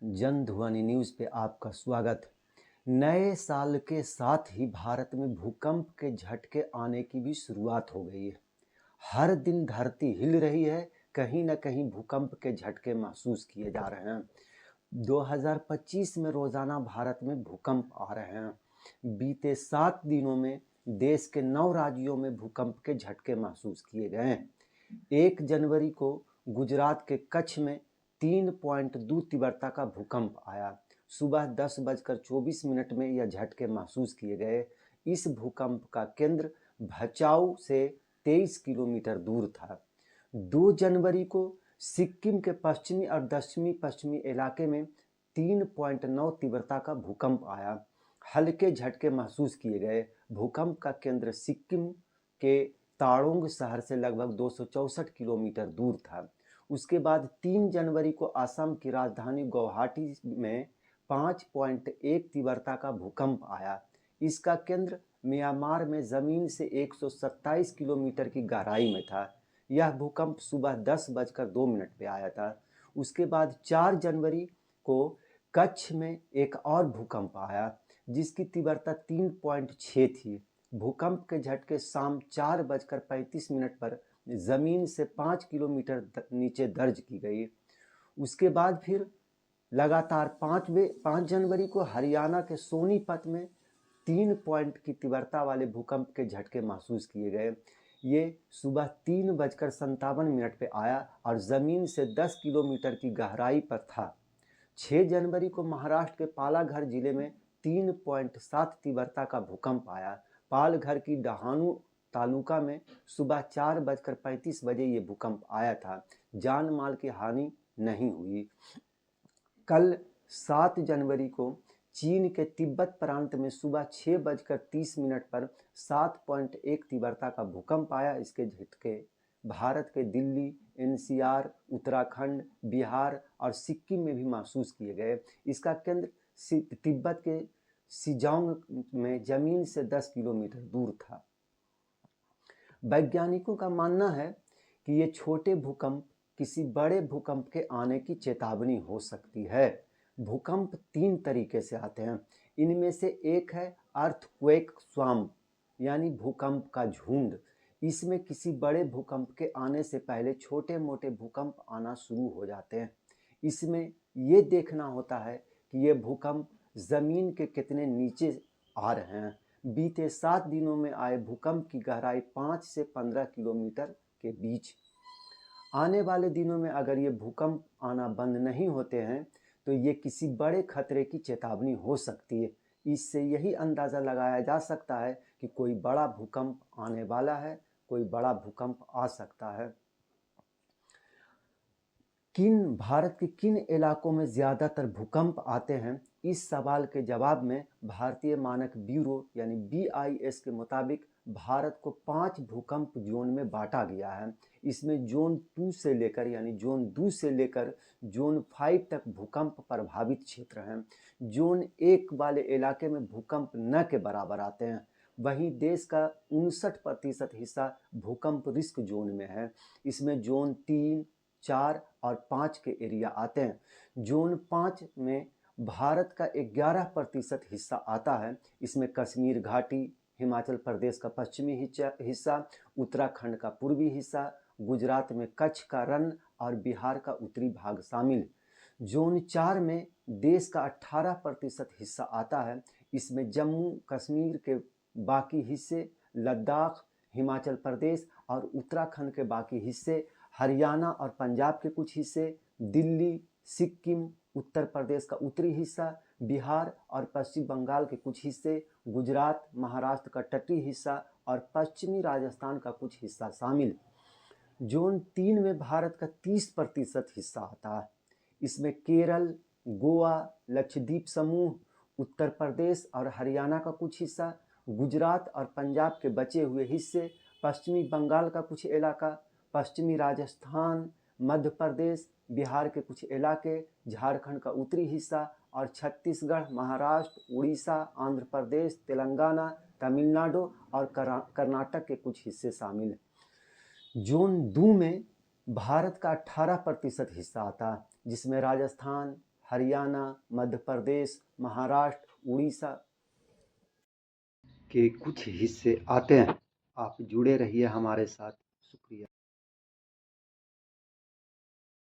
जन ध्वनि न्यूज़ पे आपका स्वागत। नए साल के साथ ही भारत में भूकंप के झटके आने की भी शुरुआत हो गई है। हर दिन धरती हिल रही है, कहीं ना कहीं भूकंप के झटके महसूस किए जा रहे हैं। 2025 में रोजाना भारत में भूकंप आ रहे हैं। बीते 7 दिनों में देश के 9 राज्यों में भूकंप के झटके महसूस किए गए हैं। 1 जनवरी को गुजरात के कच्छ में 3.2 तीव्रता का भूकंप आया। सुबह 10:24 में यह झटके महसूस किए गए। इस भूकंप का केंद्र भचाऊ से 23 किलोमीटर दूर था। 2 जनवरी को सिक्किम के पश्चिमी और दक्षिणी पश्चिमी इलाके में 3.9 तीव्रता का भूकंप आया। हल्के झटके महसूस किए गए। भूकंप का केंद्र सिक्किम के ताड़ोंग शहर से लगभग 264 किलोमीटर दूर था। उसके बाद 3 जनवरी को असम की राजधानी गुवाहाटी में 5.1 तीव्रता का भूकंप आया। इसका केंद्र म्यांमार में जमीन से 127 किलोमीटर की गहराई में था। यह भूकंप सुबह 10:02 पे आया था। उसके बाद 4 जनवरी को कच्छ में एक और भूकंप आया, जिसकी तीव्रता 3.6 थी। भूकंप के झटके शाम 4:35 पर जमीन से 5 किलोमीटर नीचे दर्ज की गई। उसके बाद फिर लगातार 5 जनवरी को हरियाणा के सोनीपत में 3 पॉइंट की तीव्रता वाले भूकंप के झटके महसूस किए गए। ये सुबह 3:57 पे आया और जमीन से 10 किलोमीटर की गहराई पर था। 6 जनवरी को महाराष्ट्र के पालाघर जिले में 3.7 तीव्रता का भूकंप आया। पालघर की डहाणू तालुका में सुबह 4:35 ये भूकंप आया था। जान माल की हानि नहीं हुई। कल 7 जनवरी को चीन के तिब्बत प्रांत में सुबह 6:30 पर 7.1 तीव्रता का भूकंप आया। इसके झटके भारत के दिल्ली, एनसीआर, उत्तराखंड, बिहार और सिक्किम में भी महसूस किए गए। इसका केंद्र तिब्बत के सिजांग में जमीन से 10 किलोमीटर दूर था। वैज्ञानिकों का मानना है कि ये छोटे भूकंप किसी बड़े भूकंप के आने की चेतावनी हो सकती है। भूकंप 3 तरीके से आते हैं। इनमें से एक है अर्थक्वेक स्वार्म, यानी भूकंप का झुंड। इसमें किसी बड़े भूकंप के आने से पहले छोटे मोटे भूकंप आना शुरू हो जाते हैं। इसमें ये देखना होता है कि ये भूकंप जमीन के कितने नीचे आ रहे हैं। बीते 7 दिनों में आए भूकंप की गहराई 5 से 15 किलोमीटर के बीच। आने वाले दिनों में अगर ये भूकंप आना बंद नहीं होते हैं तो ये किसी बड़े खतरे की चेतावनी हो सकती है। इससे यही अंदाज़ा लगाया जा सकता है कि कोई बड़ा भूकंप आने वाला है, कोई बड़ा भूकंप आ सकता है। भारत के किन इलाकों में ज़्यादातर भूकंप आते हैं, इस सवाल के जवाब में भारतीय मानक ब्यूरो यानी BIS के मुताबिक भारत को 5 भूकंप जोन में बांटा गया है। इसमें जोन 2 से लेकर यानी जोन 2 से लेकर जोन 5 तक भूकंप प्रभावित क्षेत्र हैं। जोन 1 वाले इलाके में भूकंप न के बराबर आते हैं। वहीं देश का 59% हिस्सा भूकंप रिस्क जोन में है। इसमें जोन 3, 4 और 5 के एरिया आते हैं। जोन 5 में भारत का 11% हिस्सा आता है। इसमें कश्मीर घाटी, हिमाचल प्रदेश का पश्चिमी हिस्सा, उत्तराखंड का पूर्वी हिस्सा, गुजरात में कच्छ का रण और बिहार का उत्तरी भाग शामिल। जोन 4 में देश का 18% हिस्सा आता है। इसमें जम्मू कश्मीर के बाकी हिस्से, लद्दाख, हिमाचल प्रदेश और उत्तराखंड के बाकी हिस्से, हरियाणा और पंजाब के कुछ हिस्से, दिल्ली, सिक्किम, उत्तर प्रदेश का उत्तरी हिस्सा, बिहार और पश्चिम बंगाल के कुछ हिस्से, गुजरात, महाराष्ट्र का तटीय हिस्सा और पश्चिमी राजस्थान का कुछ हिस्सा शामिल। जोन 3 में भारत का 30% हिस्सा आता है। इसमें केरल, गोवा, लक्षद्वीप समूह, उत्तर प्रदेश और हरियाणा का कुछ हिस्सा, गुजरात और पंजाब के बचे हुए हिस्से, पश्चिमी बंगाल का कुछ इलाका, पश्चिमी राजस्थान, मध्य प्रदेश, बिहार के कुछ इलाके, झारखंड का उत्तरी हिस्सा और छत्तीसगढ़, महाराष्ट्र, उड़ीसा, आंध्र प्रदेश, तेलंगाना, तमिलनाडु और कर्नाटक के कुछ हिस्से शामिल हैं। जोन 2 में भारत का 18% हिस्सा आता है, जिसमें राजस्थान, हरियाणा, मध्य प्रदेश, महाराष्ट्र, उड़ीसा के कुछ हिस्से आते हैं। आप जुड़े रहिए हमारे साथ। शुक्रिया।